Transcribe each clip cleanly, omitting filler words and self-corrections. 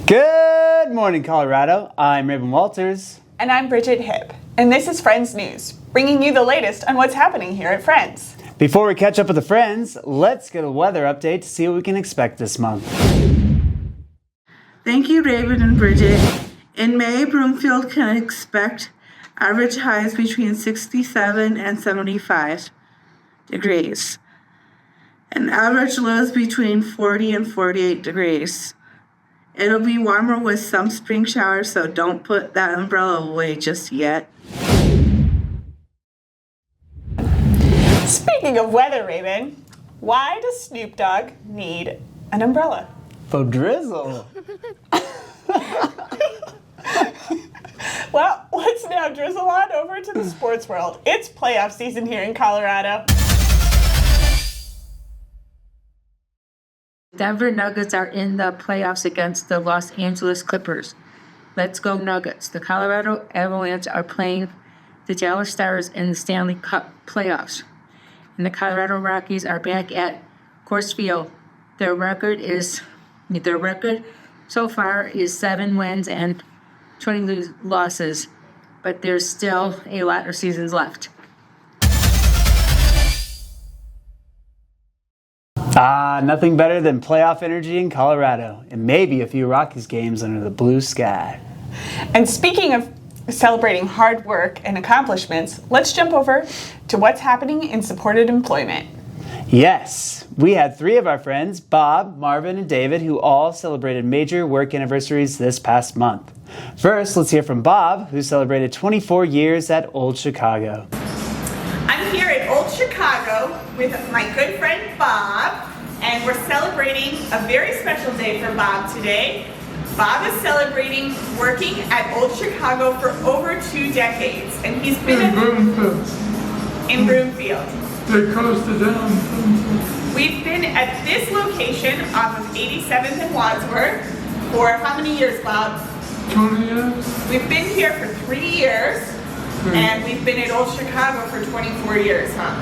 Good morning, Colorado. I'm Raven Walters. And I'm Bridget Hibb. And this is Friends News, bringing you the latest on what's happening here at Friends. Before we catch up with the Friends, let's get a weather update to see what we can expect this month. Thank you, Raven and Bridget. In May, Broomfield can expect average highs between 67 and 75 degrees, and average lows between 40 and 48 degrees. It'll be warmer with some spring showers, so don't put that umbrella away just yet. Speaking of weather, Raven, why does Snoop Dogg need an umbrella? For drizzle. Well, let's now drizzle on over to the sports world. It's playoff season here in Colorado. Denver Nuggets are in the playoffs against the Los Angeles Clippers. Let's go Nuggets. The Colorado Avalanche are playing the Dallas Stars in the Stanley Cup playoffs. And the Colorado Rockies are back at Coors Field. Their record so far is 7 wins and 20 losses, but there's still a lot of seasons left. Nothing better than playoff energy in Colorado, and maybe a few Rockies games under the blue sky. And speaking of celebrating hard work and accomplishments, let's jump over to what's happening in supported employment. Yes, we had 3 of our friends, Bob, Marvin, and David, who all celebrated major work anniversaries this past month. First, let's hear from Bob, who celebrated 24 years at Old Chicago. I'm here at Old Chicago with my good friend Bob, and we're celebrating a very special day for Bob today. Bob is celebrating working at Old Chicago for over 2 decades, and he's been in Broomfield. They closed it down. We've been at this location off of 87th and Wadsworth for how many years, Bob? 20 years. We've been here for 3 years, and we've been at Old Chicago for 24 years, huh?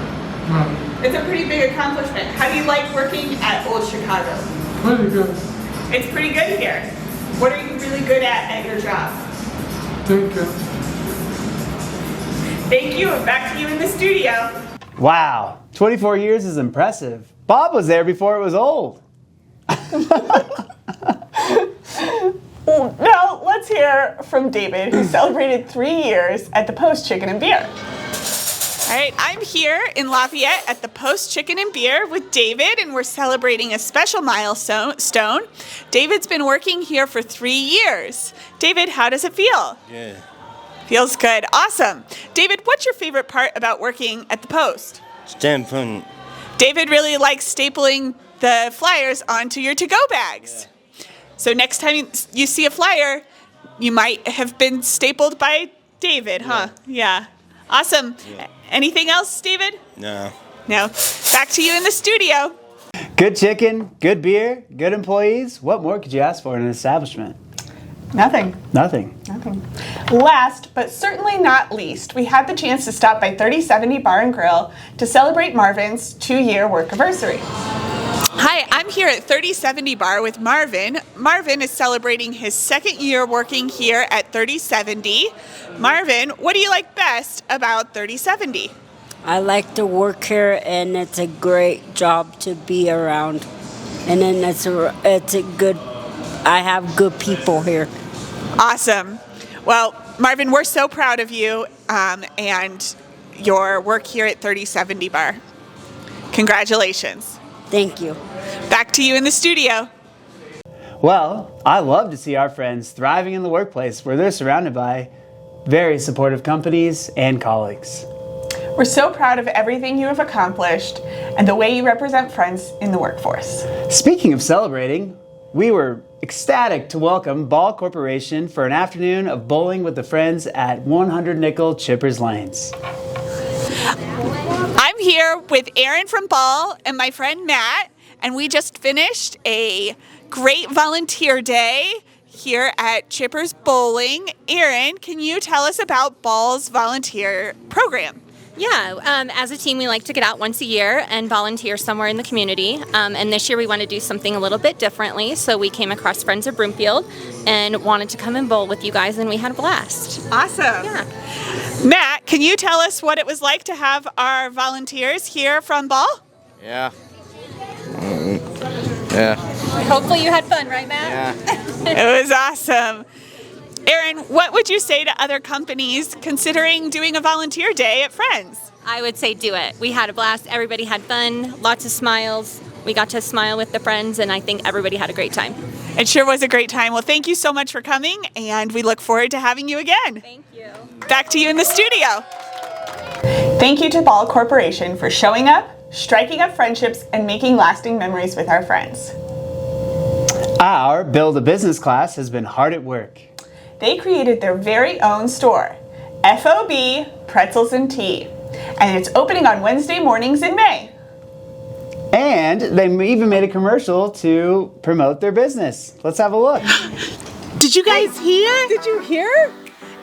It's a pretty big accomplishment. How do you like working at Old Chicago? Pretty good. It's pretty good here. What are you really good at your job? Thank you. Thank you, and back to you in the studio. Wow, 24 years is impressive. Bob was there before it was old. Now, let's hear from David, who celebrated 3 years at the Post Chicken and Beer. All right, I'm here in Lafayette at the Post Chicken and Beer with David, and we're celebrating a special milestone. David's been working here for 3 years. David, how does it feel? Good. Feels good. Awesome. David, what's your favorite part about working at the Post? Stamping. David really likes stapling the flyers onto your to-go bags. Yeah. So next time you see a flyer, you might have been stapled by David, huh? Yeah. Awesome. Yeah. Anything else, David? No. No. Back to you in the studio. Good chicken, good beer, good employees. What more could you ask for in an establishment? Nothing. Last, but certainly not least, we had the chance to stop by 3070 Bar and Grill to celebrate Marvin's 2-year work anniversary. Hi, I'm here at 3070 Bar with Marvin. Marvin is celebrating his 2nd year working here at 3070. Marvin, what do you like best about 3070? I like to work here, and it's a great job to be around. And then it's a good, I have good people here. Awesome. Well, Marvin, we're so proud of you and your work here at 3070 Bar. Congratulations. Thank you. Back to you in the studio. Well, I love to see our friends thriving in the workplace where they're surrounded by very supportive companies and colleagues. We're so proud of everything you have accomplished and the way you represent Friends in the workforce. Speaking of celebrating, we were ecstatic to welcome Ball Corporation for an afternoon of bowling with the friends at 100 Nickel Chippers Lanes. I'm here with Aaron from Ball and my friend Matt, and we just finished a great volunteer day here at Chippers Bowling. Aaron, can you tell us about Ball's volunteer program? Yeah, as a team, we like to get out once a year and volunteer somewhere in the community. And this year, we want to do something a little bit differently. So we came across Friends of Broomfield and wanted to come and bowl with you guys, and we had a blast. Awesome. Yeah. Matt, can you tell us what it was like to have our volunteers here from Ball? Yeah. Yeah. Hopefully, you had fun, right, Matt? It was awesome. Erin, what would you say to other companies considering doing a volunteer day at Friends? I would say do it. We had a blast. Everybody had fun. Lots of smiles. We got to smile with the friends, and I think everybody had a great time. It sure was a great time. Well, thank you so much for coming, and we look forward to having you again. Thank you. Back to you in the studio. Thank you to Ball Corporation for showing up, striking up friendships, and making lasting memories with our friends. Our Build a Business class has been hard at work. They created their very own store, FOB Pretzels and Tea, and it's opening on Wednesday mornings in May. And they even made a commercial to promote their business. Let's have a look. Did you guys hear? Did you hear?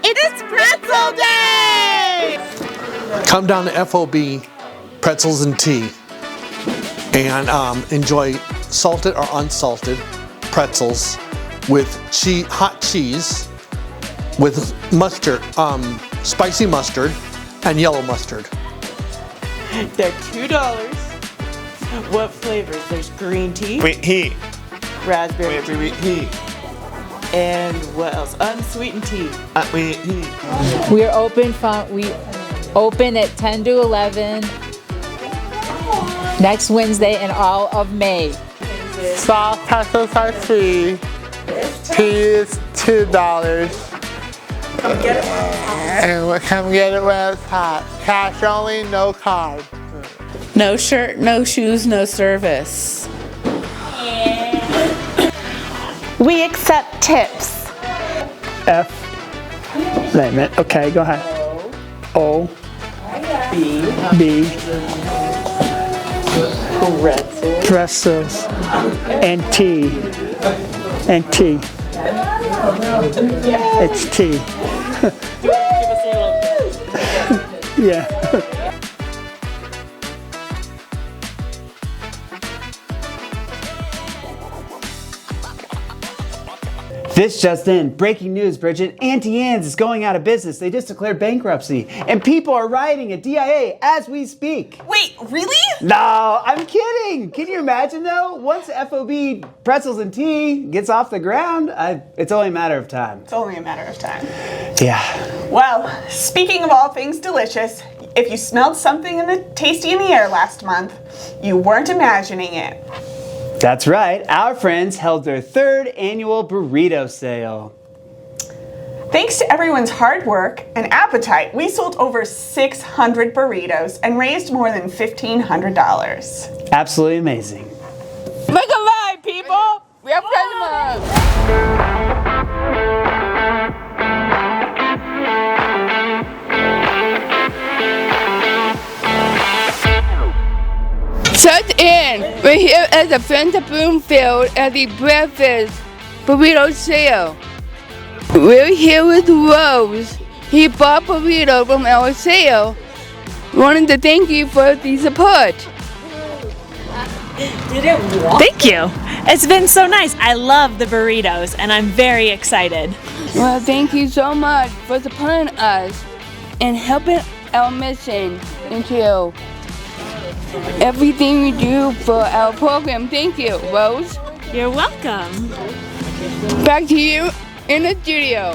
It's Pretzel Day! Come down to FOB Pretzels and Tea and enjoy salted or unsalted pretzels with hot cheese with mustard, spicy mustard and yellow mustard. They're $2. What flavors? There's green tea, raspberry tea, and what else? Unsweetened tea. We are open at 10 to 11 next Wednesday and all of May. Soft pretzels are free. Tea is $2. And come get it when it's hot. Cash only, no card. No shirt, no shoes, no service. We accept tips. F. Wait a minute. Okay, go ahead. O. B. Pretzels. And T. And T. It's T. Yeah. This just in, breaking news, Bridget. Auntie Anne's is going out of business. They just declared bankruptcy, and people are rioting at DIA as we speak. Wait, really? No, I'm kidding. Can you imagine though? Once FOB Pretzels and Tea gets off the ground, it's only a matter of time. It's only a matter of time. Yeah. Well, speaking of all things delicious, if you smelled something tasty in the air last month, you weren't imagining it. That's right. Our friends held their 3rd annual burrito sale. Thanks to everyone's hard work and appetite, we sold over 600 burritos and raised more than $1,500. Absolutely amazing. Make a live, people! We are Christmas! Shut in! We're here at the Friends of Broomfield at the breakfast burrito sale. We're here with Rose. He bought burrito from our sale. Wanted to thank you for the support. Thank you. It's been so nice. I love the burritos and I'm very excited. Well, thank you so much for supporting us and helping our mission into everything we do for our program. Thank you, Rose. You're welcome. Back to you in the studio.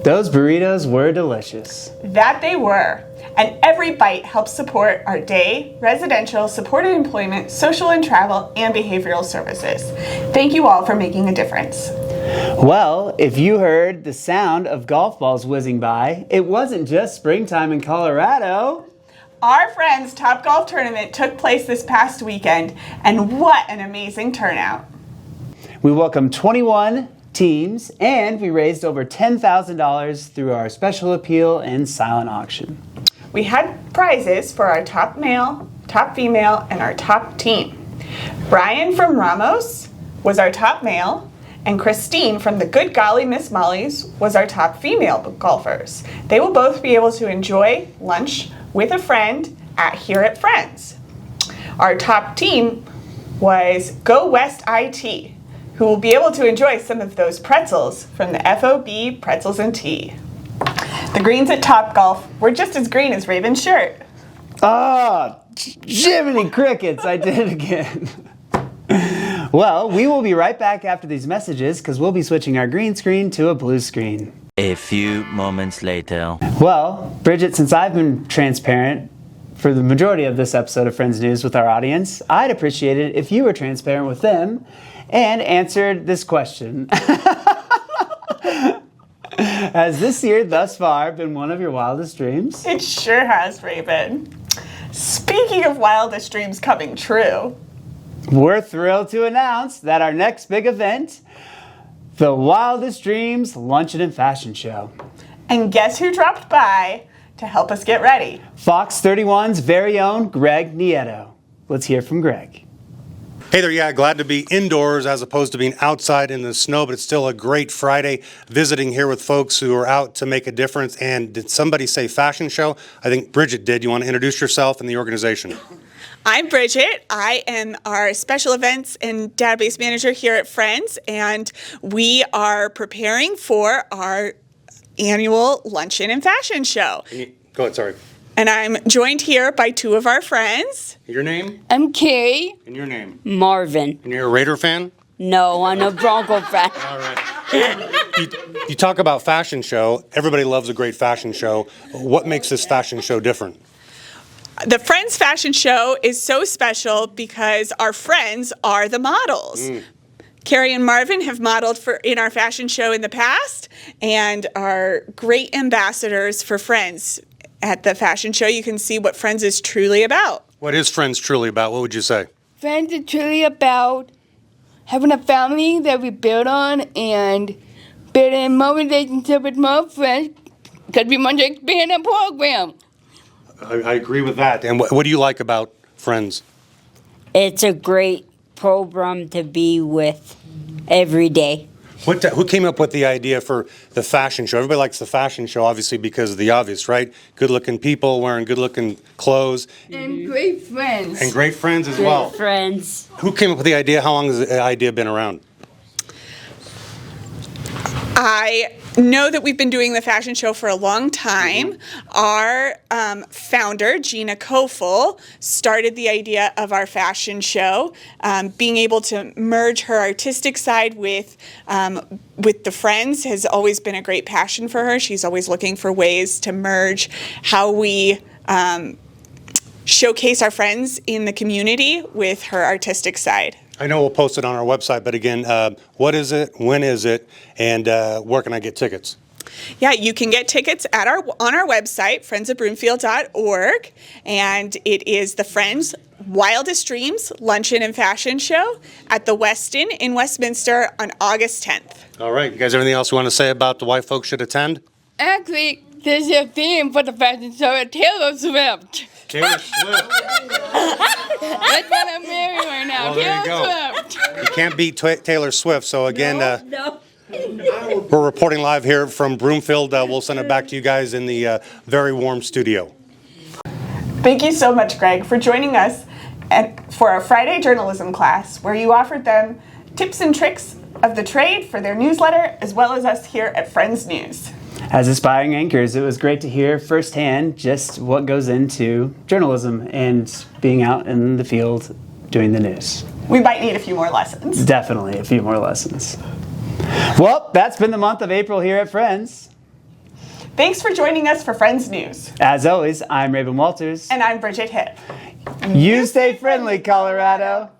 Those burritos were delicious. That they were. And every bite helps support our day, residential, supported employment, social and travel, and behavioral services. Thank you all for making a difference. Well, if you heard the sound of golf balls whizzing by, it wasn't just springtime in Colorado. Our Friends Top Golf Tournament took place this past weekend, and what an amazing turnout. We welcomed 21 teams, and we raised over $10,000 through our special appeal and silent auction. We had prizes for our top male, top female, and our top team. Brian from Ramos was our top male, and Christine from the Good Golly Miss Molly's was our top female golfers. They will both be able to enjoy lunch with a friend here at Friends. Our top team was Go West IT, who will be able to enjoy some of those pretzels from the FOB Pretzels and Tea. The greens at Topgolf were just as green as Raven's shirt. Ah, Jiminy Crickets, I did it again. Well, we will be right back after these messages because we'll be switching our green screen to a blue screen. A few moments later. Well, Bridget, since I've been transparent for the majority of this episode of Friends News with our audience, I'd appreciate it if you were transparent with them and answered this question. Has this year thus far been one of your wildest dreams? It sure has, Raven. Speaking of wildest dreams coming true, we're thrilled to announce that our next big event, the Wildest Dreams Luncheon and Fashion Show. And guess who dropped by to help us get ready? Fox 31's very own Greg Nieto. Let's hear from Greg. Hey there, yeah, glad to be indoors as opposed to being outside in the snow, but it's still a great Friday visiting here with folks who are out to make a difference. And did somebody say fashion show? I think Bridget did. You want to introduce yourself and the organization? I'm Bridget. I am our special events and database manager here at Friends, and we are preparing for our annual luncheon and fashion show. Go ahead, sorry. And I'm joined here by two of our friends. Your name? I'm Kay. And your name? Marvin. And you're a Raider fan? No, I'm a Bronco fan. All right. You talk about fashion show. Everybody loves a great fashion show. What makes this fashion show different? The Friends Fashion Show is so special because our friends are the models. Carrie and Marvin have modeled in our fashion show in the past and are great ambassadors for Friends. At the fashion show, you can see what Friends is truly about. What is Friends truly about? What would you say? Friends is truly about having a family that we build on and building more relationship with more friends because we want to expand our program. I agree with that. And what do you like about Friends? It's a great program to be with every day. Who came up with the idea for the fashion show? Everybody likes the fashion show, obviously, because of the obvious, right? Good-looking people wearing good-looking clothes. And great friends. And great friends as well. Great friends. Who came up with the idea? How long has the idea been around? I know that we've been doing the fashion show for a long time. Our founder, Gina Kofel, started the idea of our fashion show, being able to merge her artistic side with the Friends has always been a great passion for her. She's always looking for ways to merge how we showcase our friends in the community with her artistic side. I know we'll post it on our website, but again, what is it, when is it, and where can I get tickets? Yeah, you can get tickets on our website, friendsofbroomfield.org, and it is the Friends Wildest Dreams Luncheon and Fashion Show at the Westin in Westminster on August 10th. All right, you guys, anything else you want to say about why folks should attend? Actually, there's a theme for the fashion show at Taylor Swift. Taylor Swift. That's what I'm wearing right now. Well, there you Taylor go. Swift. You can't beat Taylor Swift, so again, we're reporting live here from Broomfield. We'll send it back to you guys in the very warm studio. Thank you so much, Greg, for joining us for our Friday journalism class, where you offered them tips and tricks of the trade for their newsletter, as well as us here at Friends News. As aspiring anchors, it was great to hear firsthand just what goes into journalism and being out in the field doing the news. We might need a few more lessons. Definitely a few more lessons. Well, that's been the month of April here at Friends. Thanks for joining us for Friends News. As always, I'm Raven Walters. And I'm Bridget Hitt. You stay friendly, Colorado.